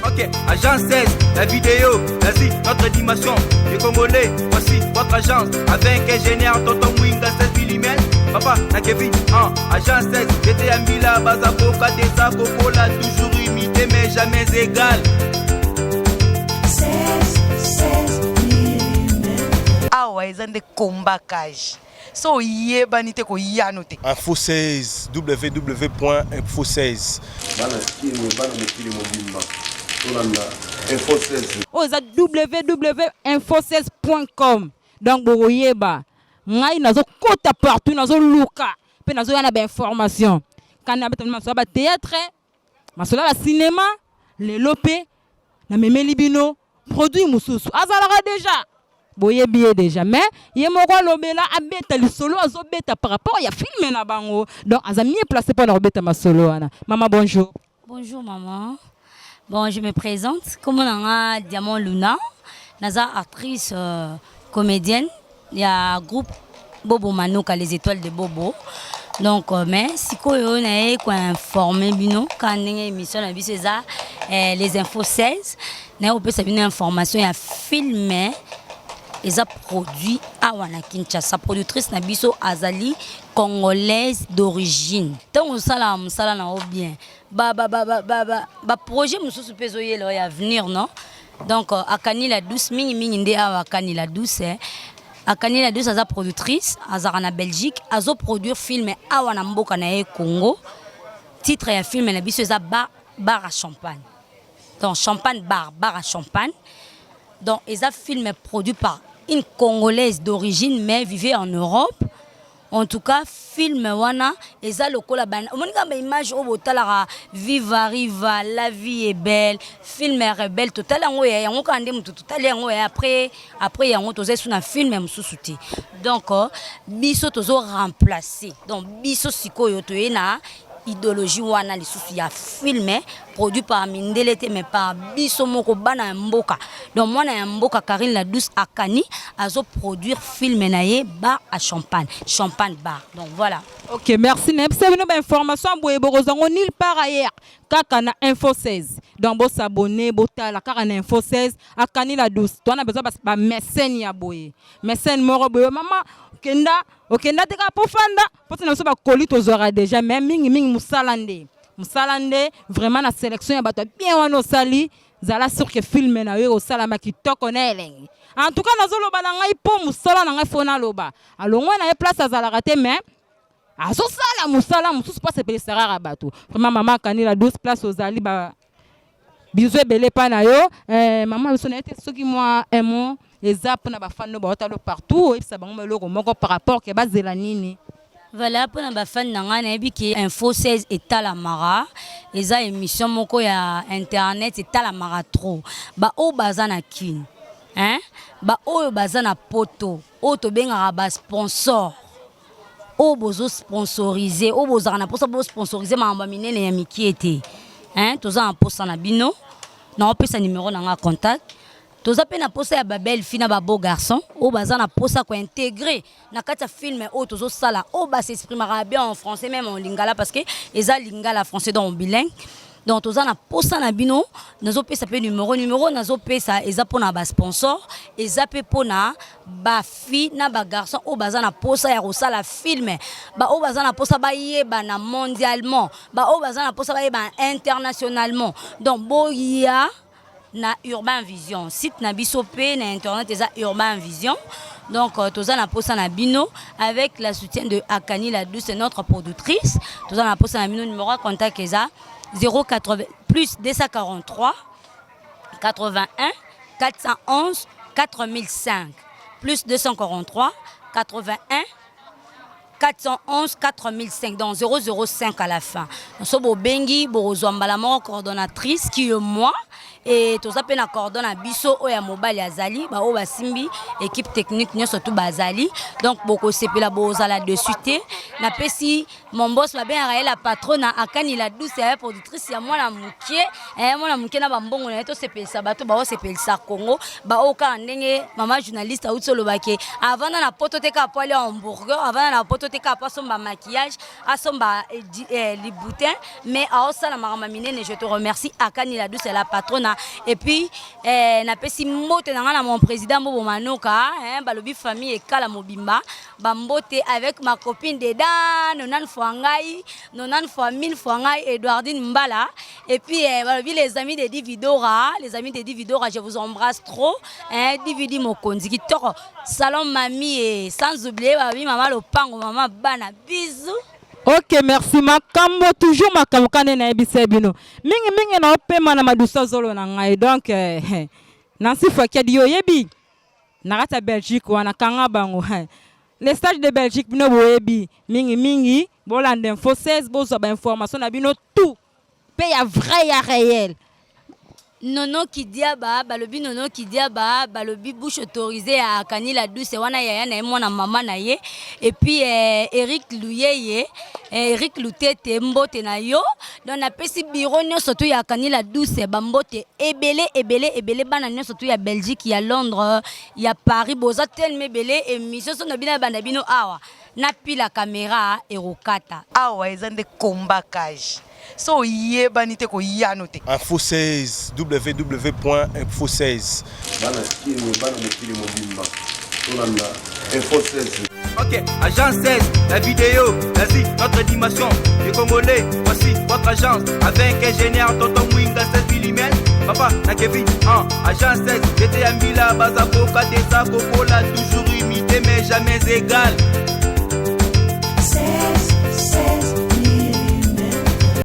Ok, agence 16, la vidéo, vas-y, notre animation. Les Congolais, voici votre agence. Avec ingénieur, tonton Winga 16 mm. Papa, na Kevin, agence 16, j'étais un Mila, Bazapoka, des Akokola, toujours imité, mais jamais égal. 16 mm. Awa, ils ont des combats cage. So yebanite ko yanote. Info 16 www.info 16. Info 16. Oh, c'est www.info16.com. Donc boyeba. Ngai nazo kota partout nazo luka. Pe nazo yana ba information. Kana beta maso ba théâtre, maso la cinéma, les lopé, na memeli bino, produit mususu. Azalaka déjà. Boye bien déjà mais ye moko lobela abeta le solo azobeta par rapport ya film na bango donc aza mieux placé pour robeta ma solo ana. Maman bonjour. Bonjour maman. Bon, je me présente comme on Diamant Luna, naza actrice comédienne, il y a groupe Bobo Manouka les étoiles de Bobo. Donc mais si koyo na ko informer bino quand émission na biso ça les infos 16 na on peut savoir une information ya filmé. Ils ont produit à Kinshasa. Productrice Nabiso Azali, congolaise d'origine. Tant on sala na bien. Projet musu pesoye là à venir non. Donc Akani la douce mingi ndé Akani la douce. Akani la douce aza productrice, azara na Belgique, azo produire film à Mboka na Congo. Titre ya film na biso za bar à champagne. Donc champagne bar à champagne. Donc ils ont film produit par une Congolaise d'origine mais vivait en Europe. En tout cas, film wana eza lokola ban. Monika ba image au botala Viva Riva, la vie est belle, film est rebelle total yango ya yango kande mutu total yango ya après yango toze suna film mususuti. Donc biso tozo remplacer. Donc biso sikoyo to ena idéologie wana lisusu ya filmé produit par Mindelete mais par biso moko bana mboka. Donc moi na mboka Karine la douce Akani azo produire film naye bar à champagne bar. Donc voilà. OK, merci. C'est une information boye borozango nulle part ailleurs. Kaka na info 16. Donc bo s'abonner, botala kaka na info 16 Akani la douce. Toi on a besoin ba mécène ya boye. Mécène moro boye maman okenda teka pofanda parce que ba koli tozora déjà même mingi musalande vraiment la sélection ya bato bien wana sali zala sur que film na yo salama kitoko na elengi en tout cas nazo loba na ngai po musala na ngai fona loba alongwa na place azala raté mais azo sala musala mususu pas se pelesara bato vraiment maman Akani la 12 place ozali ba bisou belé pa na yo maman biso na été soki moi un mot les apps na ba fan no ba otalo partout et ça bango loko moko par rapport ke bazela nini. Voilà pour na ba fan nanga na bi info 16 etalamara eza émission moko ya internet etalamara trop ba o bazana kin ba o bazana poto o to benga ba sponsor o bozo sponsoriser o bozana pour ça bo sponsoriser mamba minene ya mikiete toza en poste na bino na opesa numéro nanga contact. Toza pe na posa ya babel fina ba beau garçon o baza na posa ko intégrer na kati ya film o tozo sala o ba s'exprimera bien en français même en lingala parce que eza lingala français donc bilingue. Donc toza na posa na bino nazo pesa pe numéro nazo pesa eza pona ba sponsor eza pe pona ba fi na ba garçon o baza na posa ya kosala film ba o baza na posa ba yeba na mondialement ba o baza na posa ba yeba internationalement. Donc boya na Urban Vision site na bisopé na internet eza Urban Vision. Donc toza na posa na bino avec la soutien de Akani la douce notre productrice. Toza na posa na bino numéro contact eza 080 plus 243 81 411 4005 plus 243 81 411 4005 donc 005 à la fin. Sobo bengi borozwambala moko coordonnatrice qui est moi et tout ça pena coordonne à biso oya mobile azali ba o basimbi équipe technique nyo surtout bazali donc boko sepela bozala de suite na pesi mon boss ba bien la patronne Akani la douce ya productrice ya mwana mukie na bambongo na to sepelisa bato ba o sepelisa Congo ba o ka ndenge mama journaliste a utsolo bake avant na poto te ka poale hamburger avant na poto ka pas son maquillage à son les boutins mais à ça la marama minene je te remercie Akani la douce la patronne et puis na pesi mbote na mon président Bobo Manoka balobi famille et kala mobimba ba mbote avec ma copine dedans nonan fwangai nonan fois 1000 fwangai Edwardine Mbala et puis balobi les amis de Dividora je vous embrasse trop Dividi Mokonzi qui toro salon mamie et sans oublier babi maman Lopango maman bana bisous. Ok, merci. Makambo toujours makambo kane na ebisebino. Mingi na opema na madusa zolo na ngai. Donc Nancy Fakadi yo yebi. Narata Belgique wana kanga bango. Les stages de Belgique bino boyebi. Mingi bolande info 16 bozo ba information na bino tout. Paye à vrai ya réel. Nono Kidiaba, balobi Nono Kidiaba, balobi bouche autorisée à Kani la douce wana yaya na mwana mama na ye et puis Eric Louyeye, Eric Loutete mbote na yo donc na pesi bureau nyonso to ya Kani la douce bambote ebele bana nyonso to ya Belgique ya Londres ya Paris boza tellement ebele émission so na bina bana bino awa na pila caméra erokata awa ezande kombakage so yebanite ko yanote Info 16 www.info16 bana kini bana mokili mobimba tolanda Info 16. Ok, agence 16, la vidéo, vas-y, notre dimension. Les Congolais, voici votre agence. Avec ingénieur Tonton Mwinga 7 mm. Papa, na Kevin, agence 16, j'étais à Mila, Bazako, Kadesa, Coco, là, toujours imité, mais jamais égal.